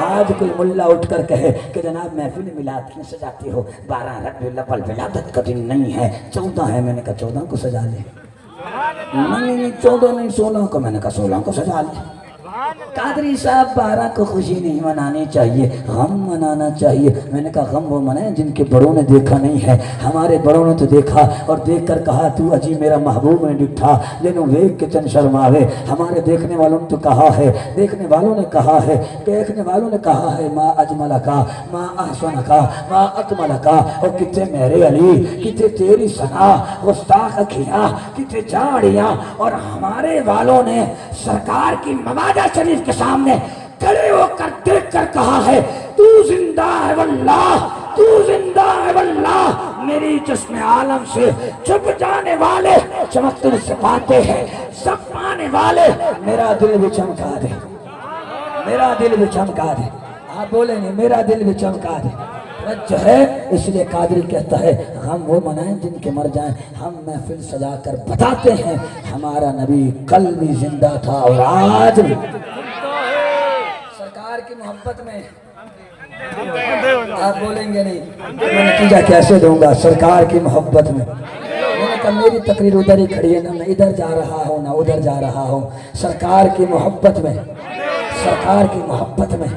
آج کوئی ملا اٹھ کر کہے کہ جناب محفل میلاد کیوں سجاتی ہو، 12 ربیع الاول ولادت کا دن نہیں ہے 14 ہے، میں نے کہا 14 کو سجا لے، نہیں 14 نہیں 16 کو، میں نے کہا 16 کو سجا لے۔ قادری صاحب 12 کو خوشی نہیں منانی چاہیے، غم منانا چاہیے۔ میں نے کہا غم وہ منائیں جن کے بڑوں نے دیکھا نہیں ہے، ہمارے بڑوں نے تو دیکھا اور دیکھ کر کہا تو اجی میرا محبوب میں ڈٹھا جنہوں ویک کے چند شرماوے۔ ہمارے دیکھنے والوں نے تو کہا ہے، دیکھنے والوں نے کہا ہے، دیکھنے والوں نے کہا ہے ما اجمل کا، ما احسن کا، ما اکمل کا، اور کتے میرے علی، کتے تیری ثنا، گستاخ کھیا، کتے جاڑیاں۔ اور ہمارے والوں نے سرکار کی مواجہ شریف کے سامنے کھڑے ہو کر دیکھ کر کہا ہے تو زندہ ہے واللہ، تو زندہ ہے واللہ، میری جسم عالم سے چھپ جانے والے چمکتے سے پاتے ہیں، سب پانے والے میرا دل بھی چمکا دے، میرا دل بھی چمکا دے۔ آپ بولے نہیں میرا دل بھی چمکا دے جو ہے۔ اس لیے قادری کہتا ہے غم وہ منائیں جن کے مر جائیں۔ ہم محفل سجا کر بتاتے ہیں ہمارا نبی کل بھی زندہ تھا اور آج بھی سرکار کی محبت میں۔ آپ بولیں گے نہیں، میں نتیجہ کیسے دوں گا سرکار کی محبت میں؟ میں نے کہا میری تقریر ادھر ہی کھڑی ہے نا، میں ادھر جا رہا ہوں نہ ادھر جا رہا ہوں، سرکار کی محبت میں، سرکار کی محبت میں۔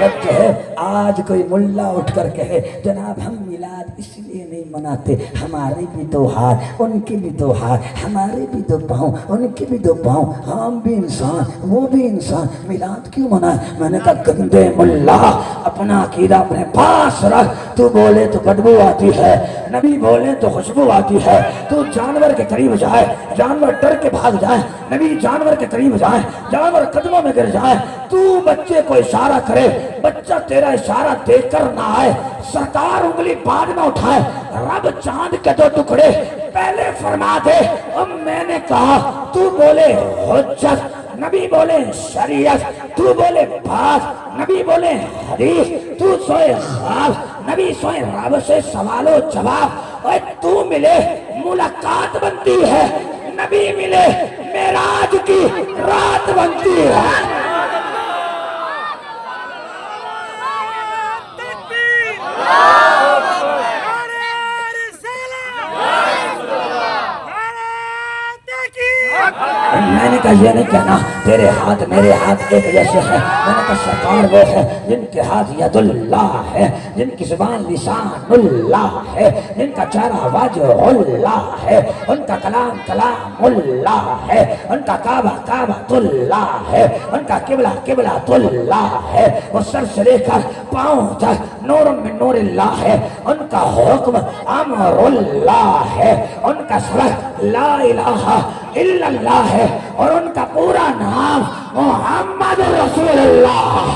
رب جو ہے آج کوئی ملا اٹھ کر کہے جناب ہم میلاد اس لیے نہیں مناتے، ہمارے بھی دو ہاتھ ان کی بھی دو ہاتھ، ہمارے بھی دو پاؤں ان کی بھی دو پاؤں، ہم بھی انسان وہ بھی انسان، میلاد کیوں منائے؟ میں نے کہا گندے ملا اپنا عقیدہ اپنے پاس رکھ، تو بولے تو بدبو آتی ہے، نبی بولے تو خوشبو آتی ہے، تو جانور کے قریب جائے جانور ڈر کے بھاگ جائے، نبی جانور کے قریب جائے جانور قدموں میں گر جائے، تو بچے کو اشارہ کرے بچہ تیرا اشارہ دیکھ کر نہ آئے، سرکار انگلی بعد میں اٹھائے، رب چاند کے 2 ٹکڑے پہلے فرما دے۔ اب میں نے کہا تو بولے حجت، نبی بولے شریعت، تو بولے بات، نبی بولے حدیث، تو سوئے خواب، نبی سوئے رب سے سوال و جواب، اور تو ملے ملاقات بنتی ہے، نبی ملے معراج کی رات بنتی ہے۔ میں نے کہا یہ نہیں کہنا تیرے ہاتھ میرے ہاتھ ایک جیسے ہیں، میں نے کہا سرکار وہ ہے جن کے ہاتھ ید اللہ ہے، جن کی زبان لسان اللہ ہے، جن کا چہرہ وجہ اللہ ہے، ان کا کلام کلام اللہ ہے، ان کا کعبہ کعبۃ اللہ ہے، ان کا قبلہ قبلۃ اللہ ہے، وہ سر سے لے کر پاؤں تک نور من نور اللہ ہے، ان کا حکم امر اللہ ہے، ان کا سبق لا الہ الا اللہ ہے، اور ان کا پورا نام محمد رسول اللہ۔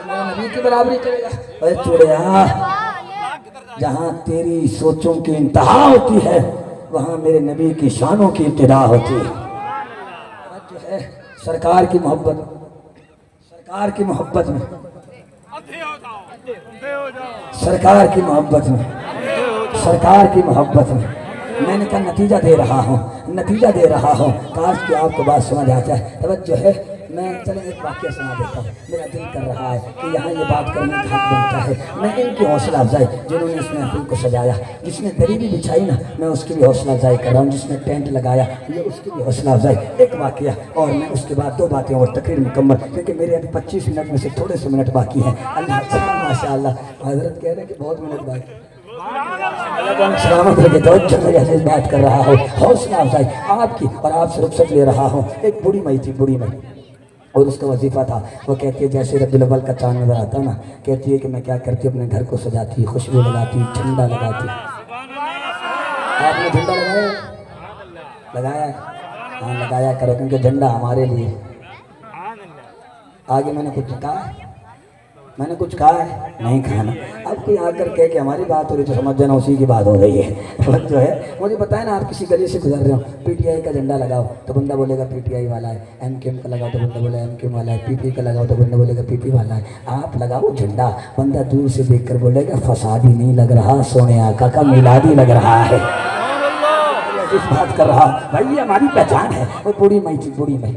نبی کی برابری کرے گا؟ اے چوڑیا، جہاں تیری سوچوں کی انتہا ہوتی ہے وہاں میرے نبی کی شانوں کی ابتدا ہوتی ہے۔ جو ہے سرکار کی محبت، سرکار کی محبت میں، سرکار کی محبت میں، سرکار کی محبت میں میں نے کہا نتیجہ دے رہا ہوں، نتیجہ دے رہا ہوں، کاش کہ آپ کو بات سمجھ آ جائے۔ توجہ ہے، میں چلیں ایک واقعہ سنا دیتا ہوں، میرا دل کر رہا ہے کہ یہاں یہ بات کرنے کا حق بنتا ہے۔ میں ان کی حوصلہ افزائی جنہوں نے اس محفل کو سجایا، جس نے دریبی بچھائی نا میں اس کی بھی حوصلہ افزائی کر رہا ہوں، جس نے ٹینٹ لگایا یہ اس کی بھی حوصلہ افزائی۔ ایک واقعہ اور میں اس کے بعد 2 باتیں اور تقریر مکمل، کیونکہ میرے ابھی 25 منٹ میں سے تھوڑے سے منٹ باقی ہیں۔ اللہ ماشاء اللہ حضرت کہہ رہے ہیں کہ بہت منٹ باقی، سلامت رکھے توجہ میری عزیز بات کر رہا ہوں، حوصلہ افزائی آپ کی، اور آپ سے رخصت لے رہا ہوں۔ ایک بوڑھی مائی تھی، بوڑھی مائی، اور اس کا وظیفہ تھا، وہ کہتی ہے جیسے ربیع الاول کا چاند نظر آتا نا، کہتی ہے کہ میں کیا کرتی اپنے گھر کو سجاتی، خوشبو لگاتی، جھنڈا لگاتی۔ آپ نے جھنڈا لگایا؟ لگایا ہے؟ ہاں لگایا کرو، کیونکہ جھنڈا ہمارے لیے۔ آگے میں نے کچھ کہا ہے؟ میں نے کچھ کہا ہے؟ نہیں کہا نا۔ اب کوئی آ کر کہے کہ ہماری بات ہو رہی تو سمجھ جانا اسی کی بات ہو رہی ہے۔ جو ہے مجھے پتہ ہے نا، آپ کسی گلی سے گزر رہے ہو، پی ٹی آئی کا جھنڈا لگاؤ تو بندہ بولے گا پی ٹی آئی والا ہے، ایم کیو ایم کا لگاؤ تو بندہ بولے ایم کیو ایم والا ہے، پی پی کا لگاؤ تو بندہ بولے گا پی پی والا ہے۔ آپ لگاؤ جھنڈا، بندہ دور سے دیکھ کر بولے گا فسادی نہیں لگ رہا، سونے آقا کا میلادی لگ رہا ہے۔ اس بات کر رہا بھائی، یہ ہماری پہچان ہے۔ وہ بوڑھی مائی تھی، بوڑھی مائی